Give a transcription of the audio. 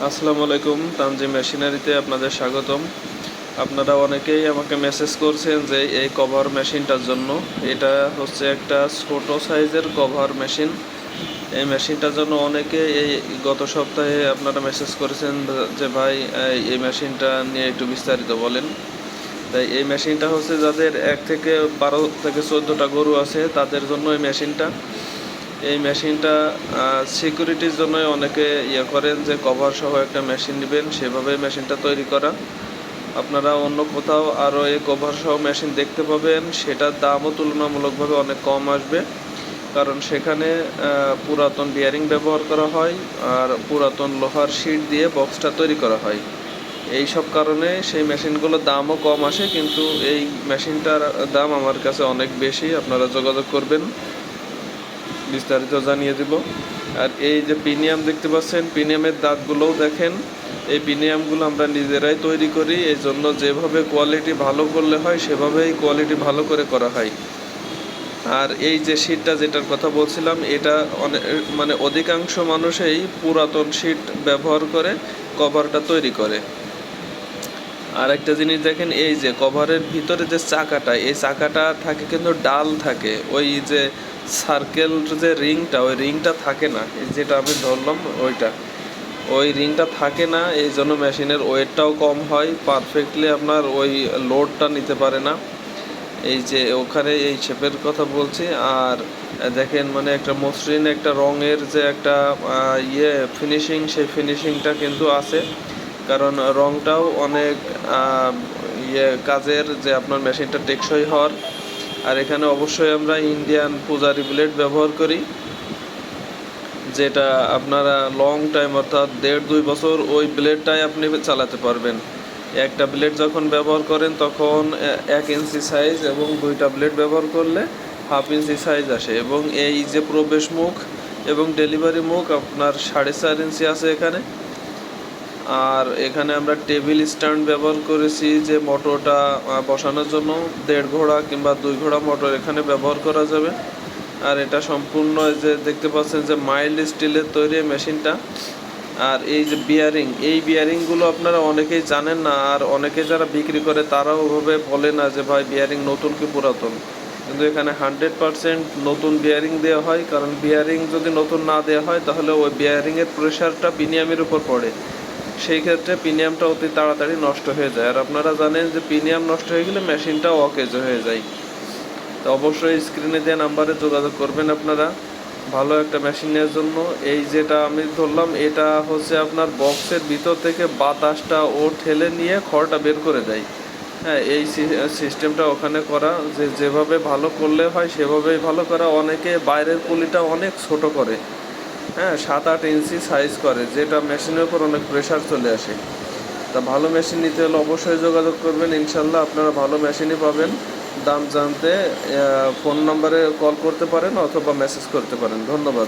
আসসালামু আলাইকুম। তানজিম মেশিনারিতে আপনাদের স্বাগতম। আপনারা অনেকেই আমাকে মেসেজ করছেন যে এই কভার মেশিনটার জন্য। এটা হচ্ছে একটা ছোট সাইজের কভার মেশিন। এই মেশিনটার জন্য অনেকে এই গত সপ্তাহে আপনারা মেসেজ করেছেন যে ভাই এই মেশিনটা নিয়ে একটু বিস্তারিত বলেন। তাই এই মেশিনটা হচ্ছে যাদের 1 থেকে 12 থেকে 14টা গরু আছে তাদের জন্য এই মেশিনটা। এই মেশিনটা সিকিউরিটির জন্য অনেকে করেন যে কভার সহ একটা মেশিন নেবেন, সেভাবে মেশিনটা তৈরি করা। আপনারা অন্য কোথাও আরও এই কভার সহ মেশিন দেখতে পাবেন, সেটার দামও তুলনামূলকভাবে অনেক কম আসবে, কারণ সেখানে পুরাতন বিয়ারিং ব্যবহার করা হয় আর পুরাতন লোহার শিট দিয়ে বক্সটা তৈরি করা হয়। এই সব কারণে সেই মেশিনগুলোর দামও কম আসে, কিন্তু এই মেশিনটার দাম আমার কাছে অনেক বেশি। আপনারা যোগাযোগ করবেন, বিস্তারিত জানিয়ে দিব। আর এই যে প্রিমিয়াম দেখতে পাচ্ছেন, প্রিমিয়ামের দাঁতগুলোও দেখেন। এই প্রিমিয়ামগুলো আমরা নিজেরাই তৈরি করি, এই জন্য যেভাবে কোয়ালিটি ভালো করলে হয় সেভাবেই কোয়ালিটি ভালো করে করা হয়। আর এই যে শিটটা যেটার কথা বলছিলাম, এটা মানে অধিকাংশ মানুষই পুরাতন শিট ব্যবহার করে কভারটা তৈরি করে। আর একটা জিনিস দেখেন, এই যে কভারের ভিতরে যে চাকাটা, এই চাকাটা থাকে কিন্তু ডাল থাকে, ওই যে সার্কেল যে রিংটা, ওই রিংটা থাকে না। যেটা আমি ধরলাম ওই রিংটা থাকে না, এই জন্য মেশিনের ওয়েটটাও কম হয়, পারফেক্টলি আপনার ওই লোডটা নিতে পারে না। এই যে ওখানে এই শেপের কথা বলছি। আর দেখেন, মানে একটা মসৃণ একটা রঙের যে একটা ফিনিশিং, সেই ফিনিশিংটা কিন্তু আছে, কারণ রঙটাও অনেক কাজের, যে আপনার মেশিনটা টেকসই হওয়ার। আর এখানে অবশ্যই আমরা ইন্ডিয়ান পূজারি ব্লেড ব্যবহার করি, যেটা আপনারা লং টাইম অর্থাৎ 1.5-2 বছর ওই ব্লেডটাই আপনি চালাতে পারবেন। একটা ব্লেড যখন ব্যবহার করেন তখন 1 ইঞ্চি সাইজ, এবং 2টা ব্লেড ব্যবহার করলে 1/2 ইঞ্চি সাইজ আসে। এবং এই যে প্রবেশ মুখ এবং ডেলিভারি মুখ আপনার 4.5 ইঞ্চি আছে এখানে। আর এখানে আমরা টেবিল স্ট্যান্ড ব্যবহার করেছি, যে মোটরটা বসানোর জন্য 1.5 ঘোড়া কিংবা 2 ঘোড়া মোটর এখানে ব্যবহার করা যাবে। আর এটা সম্পূর্ণ যে দেখতে পাচ্ছেন যে মাইল্ড স্টিলের তৈরি মেশিনটা। আর এই যে বিয়ারিং, এই বিয়ারিংগুলো আপনারা অনেকেই জানেন না, আর অনেকে যারা বিক্রি করে তারাও ওভাবে বলে না যে ভাই বিয়ারিং নতুন কি পুরাতন। কিন্তু এখানে 100% নতুন বিয়ারিং দেওয়া হয়, কারণ বিয়ারিং যদি নতুন না দেওয়া হয় তাহলে ওই বিয়ারিংয়ের প্রেশারটা প্রিমিয়ামের উপর পড়ে, সেই ক্ষেত্রে প্রিমিয়ামটা অতি তাড়াতাড়ি নষ্ট হয়ে যায়। আর আপনারা জানেন যে প্রিমিয়াম নষ্ট হয়ে গেলে মেশিনটাও অকেজ হয়ে যায়। তো অবশ্যই স্ক্রিনে দেওয়া নাম্বারে যোগাযোগ করবেন আপনারা ভালো একটা মেশিনের জন্য। এই যেটা আমি ধরলাম, এটা হচ্ছে আপনার বক্সের ভিতর থেকে বাতাসটা ও ঠেলে নিয়ে খড়টা বের করে দেয়। হ্যাঁ, এই সিস্টেমটা ওখানে করা, যে যেভাবে ভালো করলে হয় সেভাবেই ভালো করা। অনেকে বাইরের পুলিটা অনেক ছোট করে, হ্যাঁ 7-8 ইঞ্চি সাইজ করে, যেটা মেশিনের উপর অনেক প্রেশার চলে আসে। তা ভালো মেশিন নিতে হলে অবশ্যই যোগাযোগ করবেন, ইনশাল্লাহ আপনারা ভালো মেশিনই পাবেন। দাম জানতে ফোন নম্বরে কল করতে পারেন অথবা মেসেজ করতে পারেন। ধন্যবাদ।